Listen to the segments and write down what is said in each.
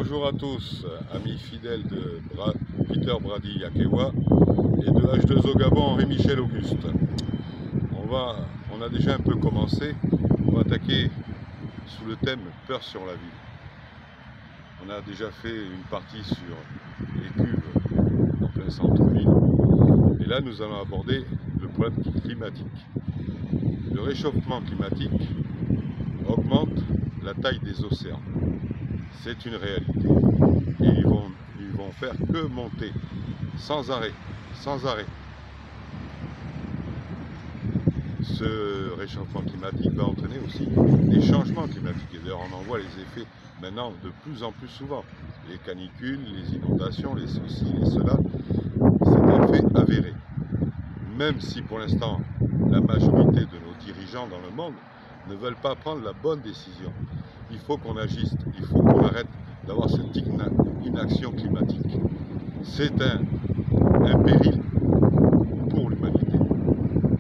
Bonjour à tous, amis fidèles de Peter Brady Yakewa et de H2O Gabon Henri-Michel Auguste. On a déjà un peu commencé, on va attaquer sous le thème Peur sur la ville. On a déjà fait une partie sur les cuves en plein centre-ville. Et là nous allons aborder le problème climatique. Le réchauffement climatique augmente la taille des océans. C'est une réalité. Et ils vont faire que monter, sans arrêt, sans arrêt. Ce réchauffement climatique va entraîner aussi des changements climatiques. Et d'ailleurs, on en voit les effets maintenant de plus en plus souvent. Les canicules, les inondations, les ceci, les cela, c'est un fait avéré. Même si pour l'instant, la majorité de nos dirigeants dans le monde ne veulent pas prendre la bonne décision. Il faut qu'on agisse, il faut qu'on arrête d'avoir cette inaction climatique. C'est un péril pour l'humanité.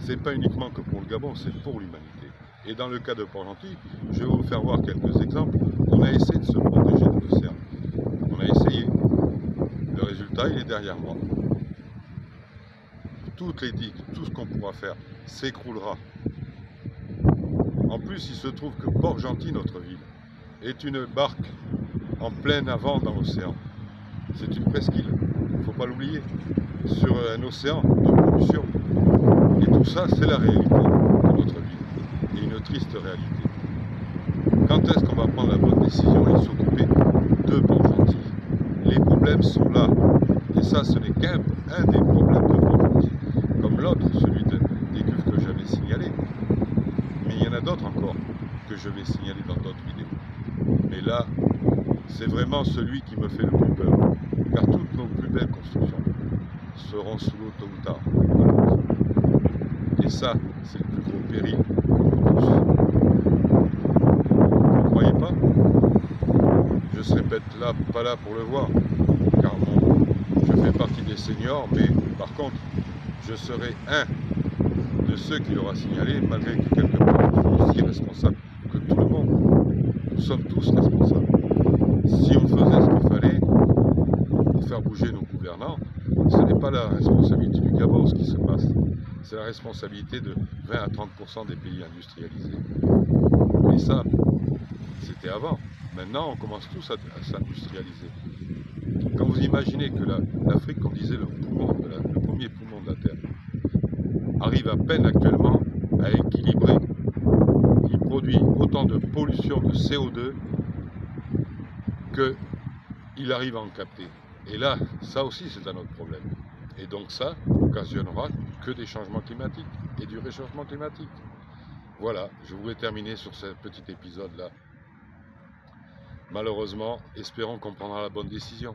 C'est pas uniquement que pour le Gabon, c'est pour l'humanité. Et dans le cas de Port-Gentil, je vais vous faire voir quelques exemples. On a essayé de se protéger de l'océan. On a essayé. Le résultat, il est derrière moi. Toutes les digues, tout ce qu'on pourra faire, s'écroulera. En plus, il se trouve que Port-Gentil, notre ville, est une barque en plein avant dans l'océan. C'est une presqu'île, il ne faut pas l'oublier, sur un océan de pollution. Et tout ça, c'est la réalité de notre ville, et une triste réalité. Quand est-ce qu'on va prendre la bonne décision et s'occuper de Port-Gentil? Les problèmes sont là, et ça, ce n'est qu'un des problèmes de Port-Gentil, comme l'autre, celui des cuves que j'avais signalé. Mais il y en a d'autres encore que je vais signaler dans d'autres vidéos. Mais là, c'est vraiment celui qui me fait le plus peur. Car toutes nos plus belles constructions seront sous l'eau tôt ou tard. Et ça, c'est le plus gros péril pour tous. Vous ne croyez pas? Je serai peut-être là, pas là pour le voir. Car bon, je fais partie des seniors, mais par contre, je serai un de ceux qui l'aura signalé, malgré que quelque part, je suis aussi responsable que tout le monde. Nous sommes tous responsables. Si on faisait ce qu'il fallait pour faire bouger nos gouvernants, ce n'est pas la responsabilité du Gabon ce qui se passe. C'est la responsabilité de 20 à 30% des pays industrialisés. Mais ça, c'était avant. Maintenant, on commence tous à s'industrialiser. Quand vous imaginez que l'Afrique, qu'on disait le premier poumon de la Terre, arrive à peine actuellement à équilibrer. Il produit autant de pollution de CO2 qu'il arrive à en capter. Et là, ça aussi c'est un autre problème. Et donc ça occasionnera que des changements climatiques et du réchauffement climatique. Voilà, je voulais terminer sur ce petit épisode-là. Malheureusement, espérons qu'on prendra la bonne décision.